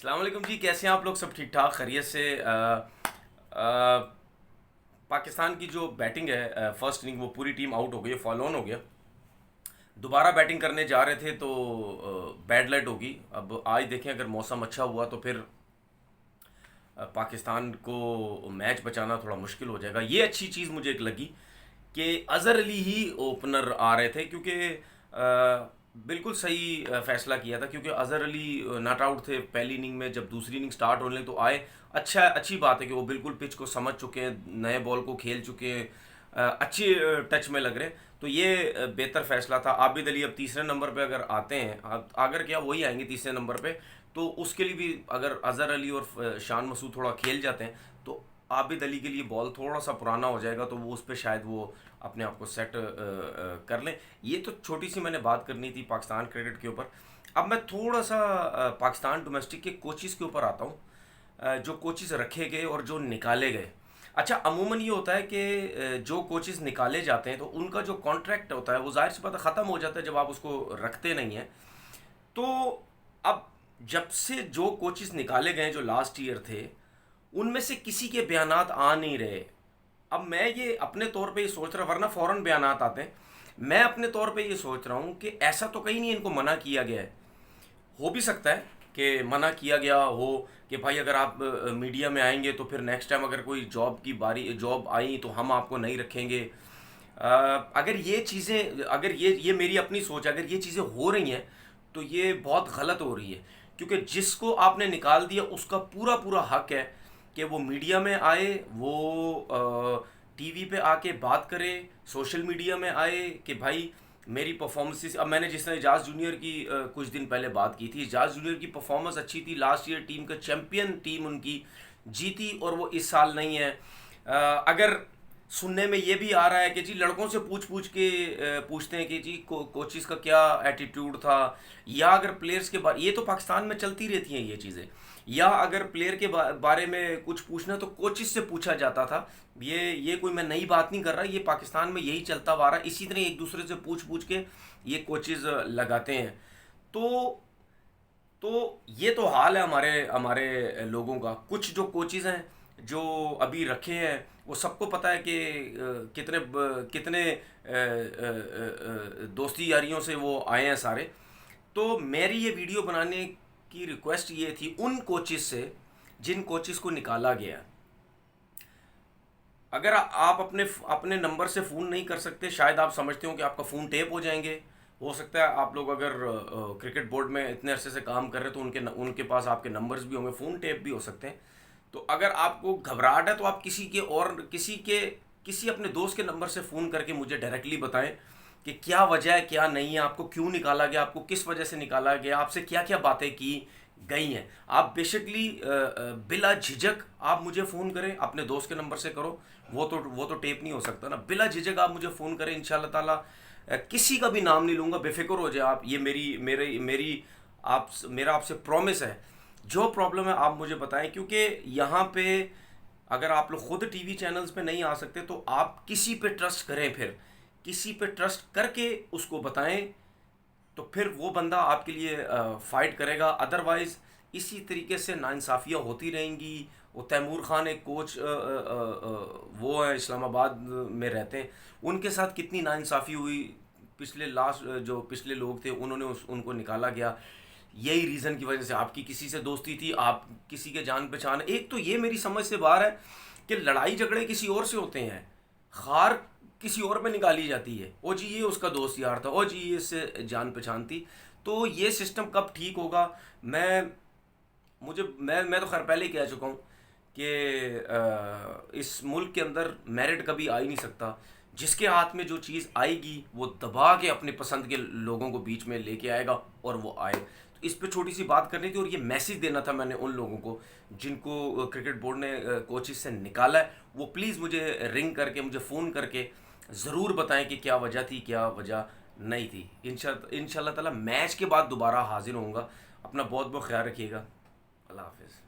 السلام علیکم جی، کیسے ہیں آپ لوگ؟ سب ٹھیک ٹھاک خیریت سے؟ آ، پاکستان کی جو بیٹنگ ہے، فرسٹ اننگ وہ پوری ٹیم آؤٹ ہو گئی، فال آن ہو گیا. دوبارہ بیٹنگ کرنے جا رہے تھے تو بیڈ لائٹ ہوگی. اب آج دیکھیں اگر موسم اچھا ہوا تو پھر پاکستان کو میچ بچانا تھوڑا مشکل ہو جائے گا. یہ اچھی چیز مجھے ایک لگی کہ اظہر علی ہی اوپنر آ رہے تھے، کیونکہ بالکل صحیح فیصلہ کیا تھا، کیونکہ اظہر علی ناٹ آؤٹ تھے پہلی اننگ میں. جب دوسری اننگ سٹارٹ ہونے لگی تو آئے. اچھی بات ہے کہ وہ بالکل پچ کو سمجھ چکے ہیں، نئے بال کو کھیل چکے ہیں، اچھی ٹچ میں لگ رہے ہیں. تو یہ بہتر فیصلہ تھا. عابد علی اب تیسرے نمبر پہ اگر آتے ہیں، اگر کیا وہی آئیں گے تیسرے نمبر پہ، تو اس کے لیے بھی اگر اظہر علی اور شان مسعود تھوڑا کھیل جاتے ہیں تو عابد علی کے لیے بال تھوڑا سا پرانا ہو جائے گا، تو وہ اس پہ شاید وہ اپنے آپ کو سیٹ کر لیں. یہ تو چھوٹی سی میں نے بات کرنی تھی پاکستان کرکٹ کے اوپر. اب میں تھوڑا سا پاکستان ڈومیسٹک کے کوچز کے اوپر آتا ہوں. جو کوچز رکھے گئے اور جو نکالے گئے. اچھا، عموماً یہ ہوتا ہے کہ جو کوچز نکالے جاتے ہیں تو ان کا جو کانٹریکٹ ہوتا ہے وہ ظاہر سی بات ہے ختم ہو جاتا ہے جب آپ اس کو رکھتے نہیں ہیں. تو اب جب سے جو کوچز نکالے گئے جو لاسٹ ایئر تھے، ان میں سے کسی کے بیانات آ نہیں رہے. اب میں یہ اپنے طور پہ یہ سوچ رہا، ورنہ فوراً بیانات آتے ہیں. میں اپنے طور پہ یہ سوچ رہا ہوں کہ ایسا تو کہیں نہیں ان کو منع کیا گیا ہے. ہو بھی سکتا ہے کہ منع کیا گیا ہو کہ بھائی اگر آپ میڈیا میں آئیں گے تو پھر نیکسٹ ٹائم اگر کوئی جاب آئی تو ہم آپ کو نہیں رکھیں گے. اگر یہ چیزیں، اگر یہ میری اپنی سوچ ہے، اگر یہ چیزیں ہو رہی ہیں تو یہ بہت غلط ہو رہی ہے. کیونکہ جس کو آپ نے نکال دیا اس کا پورا پورا حق ہے کہ وہ میڈیا میں آئے، وہ ٹی وی پہ آ کے بات کرے، سوشل میڈیا میں آئے کہ بھائی میری پرفارمنس. اب میں نے جس طرح اعجاز جونیئر کی کچھ دن پہلے بات کی تھی، اعجاز جونیئر کی پرفارمنس اچھی تھی، لاسٹ ایئر ٹیم کا چیمپئن ٹیم ان کی جیتی، اور وہ اس سال نہیں ہے. اگر سننے میں یہ بھی آ رہا ہے کہ جی لڑکوں سے پوچھ کے پوچھتے ہیں کہ جی کوچز کا کیا ایٹیٹیوڈ تھا، یا اگر پلیئرز کے بارے، یہ تو پاکستان میں چلتی رہتی ہیں یہ چیزیں، یا اگر پلیئر کے بارے میں کچھ پوچھنا تو کوچز سے پوچھا جاتا تھا. یہ کوئی میں نئی بات نہیں کر رہا، یہ پاکستان میں یہی چلتا ہوا رہا ہے. اسی طرح ایک دوسرے سے پوچھ کے یہ کوچز لگاتے ہیں. تو تو یہ تو حال ہے ہمارے لوگوں کا. کچھ جو کوچز ہیں جو ابھی رکھے ہیں، وہ سب کو پتہ ہے کہ کتنے دوستی یاریوں سے وہ آئے ہیں سارے. تو میری یہ ویڈیو بنانے کی ریکویسٹ یہ تھی ان کوچز سے جن کوچز کو نکالا گیا. اگر آپ اپنے نمبر سے فون نہیں کر سکتے، شاید آپ سمجھتے ہو کہ آپ کا فون ٹیپ ہو جائیں گے. ہو سکتا ہے آپ لوگ اگر کرکٹ بورڈ میں اتنے عرصے سے کام کر رہے تو ان کے پاس آپ کے نمبرز بھی ہوں گے، فون ٹیپ بھی ہو سکتے ہیں. تو اگر آپ کو گھبراہٹ ہے تو آپ کسی اپنے دوست کے نمبر سے فون کر کے مجھے ڈائریکٹلی بتائیں کہ کیا وجہ ہے، کیا نہیں ہے، آپ کو کیوں نکالا گیا، آپ کو کس وجہ سے نکالا گیا، آپ سے کیا کیا باتیں کی گئی ہیں. آپ بیسکلی بلا جھجک آپ مجھے فون کریں، اپنے دوست کے نمبر سے کرو. وہ تو ٹیپ نہیں ہو سکتا نا. بلا جھجک آپ مجھے فون کریں، انشاءاللہ تعالی کسی کا بھی نام نہیں لوں گا، بے فکر ہو جائے آپ. یہ میرا آپ سے پرومس ہے. جو پرابلم ہے آپ مجھے بتائیں، کیونکہ یہاں پہ اگر آپ لوگ خود ٹی وی چینلز پہ نہیں آ سکتے تو آپ کسی پہ ٹرسٹ کریں، پھر کسی پہ ٹرسٹ کر کے اس کو بتائیں، تو پھر وہ بندہ آپ کے لیے فائٹ کرے گا. ادروائز اسی طریقے سے ناانصافیاں ہوتی رہیں گی. وہ تیمور خان ایک کوچ وہ ہیں اسلام آباد میں رہتے ہیں، ان کے ساتھ کتنی ناانصافی ہوئی. جو پچھلے لوگ تھے انہوں نے ان کو نکالا گیا. یہی ریزن کی وجہ سے آپ کی کسی سے دوستی تھی، آپ کسی کے جان پہچان. ایک تو یہ میری سمجھ سے باہر ہے کہ لڑائی جھگڑے کسی اور سے ہوتے ہیں، خار کسی اور پہ نکالی جاتی ہے. او جی یہ اس کا دوست یار تھا، او جی یہ اس سے جان پہچان تھی. تو یہ سسٹم کب ٹھیک ہوگا؟ میں تو خیر پہلے ہی کہہ چکا ہوں کہ اس ملک کے اندر میرٹ کبھی آ ہی نہیں سکتا. جس کے ہاتھ میں جو چیز آئے گی وہ دبا کے اپنے پسند کے لوگوں کو بیچ میں لے کے آئے گا، اور وہ آئے. تو اس پہ چھوٹی سی بات کرنی تھی، اور یہ میسیج دینا تھا میں نے ان لوگوں کو جن کو کرکٹ بورڈ نے کوچز سے نکالا ہے. وہ پلیز مجھے رنگ کر کے، مجھے فون کر کے ضرور بتائیں کہ کیا وجہ تھی، کیا وجہ نہیں تھی. انشاءاللہ تعالی میچ کے بعد دوبارہ حاضر ہوں گا. اپنا بہت بہت خیال رکھیے گا. اللہ حافظ.